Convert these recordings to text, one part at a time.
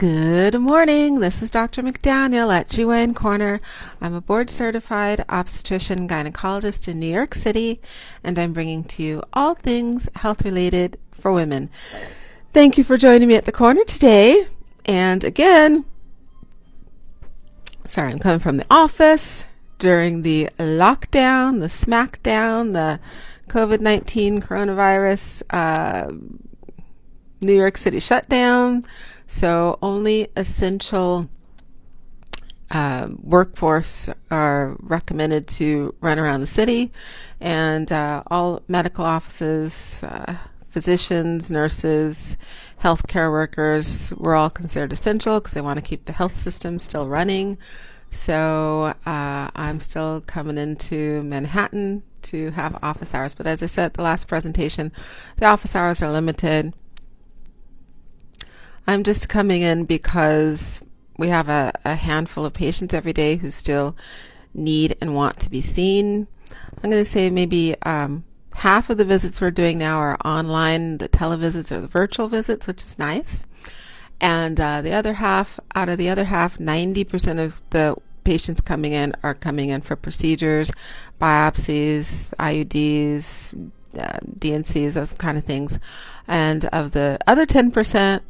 Good morning. This is Dr. McDaniel at GYN Corner. I'm a board-certified obstetrician gynecologist in New York City, and I'm bringing to you all things health-related for women. Thank you for joining me at the corner today. And again, I'm coming from the office during the lockdown, the smackdown, the COVID-19 coronavirus New York City shutdown. So only essential workforce are recommended to run around the city, and all medical offices, physicians, nurses, healthcare workers, we're all considered essential because they want to keep the health system still running. So I'm still coming into Manhattan to have office hours. But as I said at the last presentation, the office hours are limited. I'm just coming in because we have a handful of patients every day who still need and want to be seen. I'm going to say maybe half of the visits we're doing now are online. The televisits or the virtual visits, which is nice. And the other half, 90% of the patients coming in are coming in for procedures, biopsies, IUDs, DNCs, those kind of things. And of the other 10%,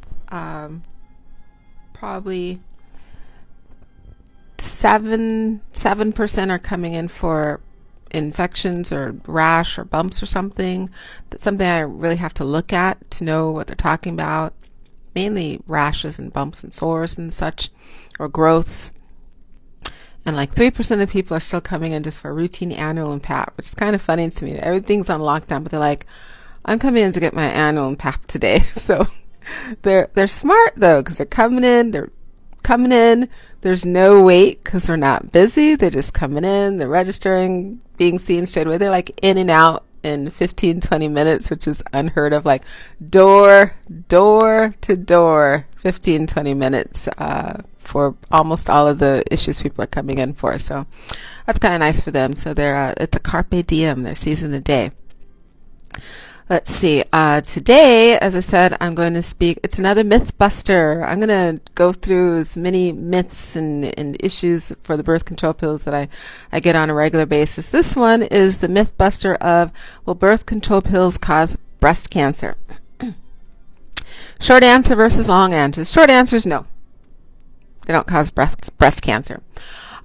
probably 7% are coming in for infections or rash or bumps or something. That's something I really have to look at to know what they're talking about. Mainly rashes and bumps and sores and such, or growths. And like 3% of the people are still coming in just for a routine annual PAP, which is kind of funny to me. Everything's on lockdown, but they're like, I'm coming in to get my annual PAP today. So they're smart though, because they're coming in. There's no wait because they're not busy. They're just coming in. They're registering, being seen straight away. They're like in and out in 15-20 minutes, which is unheard of. Like door to door, 15-20 minutes for almost all of the issues people are coming in for. So that's kind of nice for them. So it's a carpe diem. They're seizing the day. Let's see. Today, as I said, I'm going to speak. It's another myth buster. I'm going to go through as many myths and issues for the birth control pills that I get on a regular basis. This one is the myth buster of, will birth control pills cause breast cancer? Short answer versus long answer. Short answer is no. They don't cause breast cancer.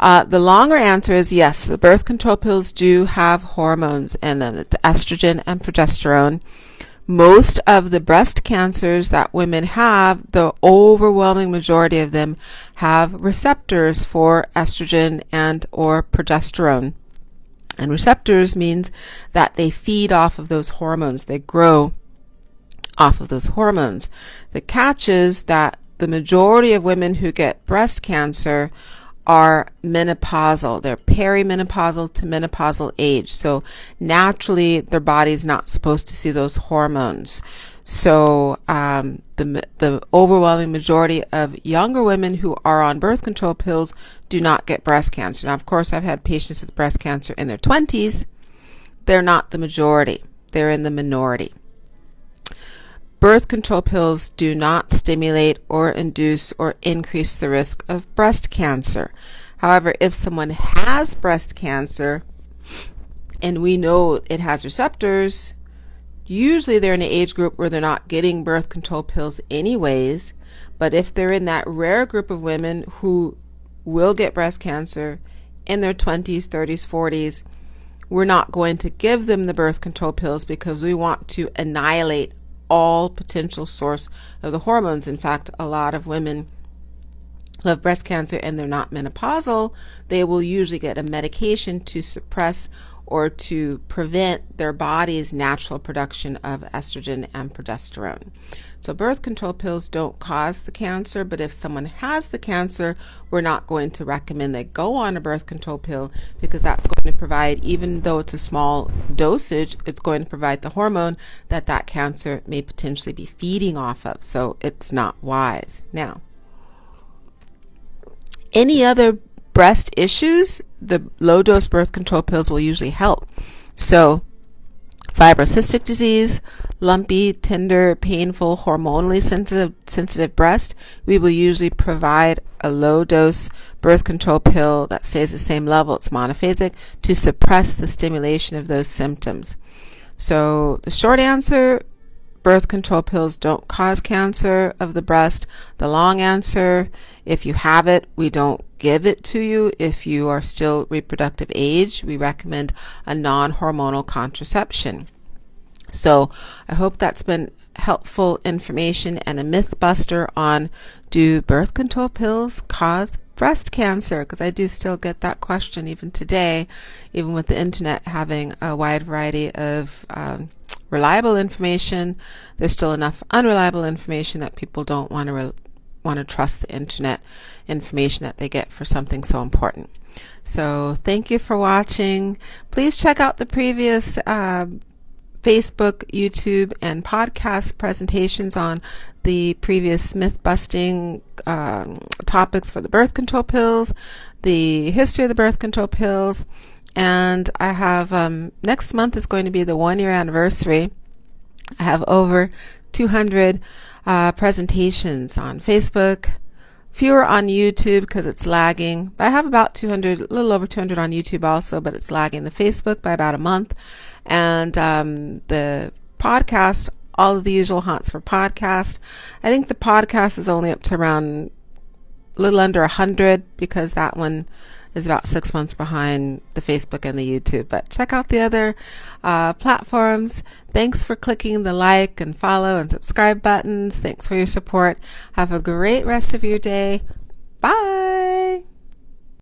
The longer answer is yes, the birth control pills do have hormones in them. It's estrogen and progesterone. Most of the breast cancers that women have, the overwhelming majority of them have receptors for estrogen and or progesterone. And receptors means that they feed off of those hormones. They grow off of those hormones. The catch is that the majority of women who get breast cancer are menopausal. They're perimenopausal to menopausal age. So naturally, their body's not supposed to see those hormones. So the overwhelming majority of younger women who are on birth control pills do not get breast cancer. Now, of course, I've had patients with breast cancer in their 20s. They're not the majority. They're in the minority. Birth control pills do not stimulate or induce or increase the risk of breast cancer. However, if someone has breast cancer and we know it has receptors, usually they're in an age group where they're not getting birth control pills anyways. But if they're in that rare group of women who will get breast cancer in their 20s, 30s, 40s, we're not going to give them the birth control pills because we want to annihilate all potential source of the hormones. In fact, a lot of women who have breast cancer and they're not menopausal, they will usually get a medication to suppress or to prevent their body's natural production of estrogen and progesterone. So birth control pills don't cause the cancer, but if someone has the cancer, we're not going to recommend they go on a birth control pill because that's going to provide, even though it's a small dosage, it's going to provide the hormone that cancer may potentially be feeding off of. So it's not wise. Now, any other breast issues, the low-dose birth control pills will usually help. So fibrocystic disease, lumpy, tender, painful, hormonally sensitive breast, we will usually provide a low-dose birth control pill that stays the same level, it's monophasic, to suppress the stimulation of those symptoms. So the short answer, birth control pills don't cause cancer of the breast. The long answer, if you have it, we don't give it to you. If you are still reproductive age, we recommend a non-hormonal contraception. So I hope that's been helpful information and a myth buster on, do birth control pills cause breast cancer? Because I do still get that question even today, even with the internet having a wide variety of reliable information. There's still enough unreliable information that people don't want to trust the internet information that they get for something so important. So thank you for watching. Please check out the previous Facebook, YouTube, and podcast presentations on the previous myth-busting topics for the birth control pills, the history of the birth control pills, and I have next month is going to be the 1-year anniversary. I have over 200 presentations on Facebook, fewer on YouTube because it's lagging, but I have about 200, a little over 200 on YouTube also, but it's lagging the Facebook by about a month. And the podcast, all of the usual haunts for podcast. I think the podcast is only up to around a little under 100 because that one is about 6 months behind the Facebook and the YouTube. But check out the other platforms. Thanks for clicking the like and follow and subscribe buttons. Thanks for your support. Have a great rest of your day. Bye.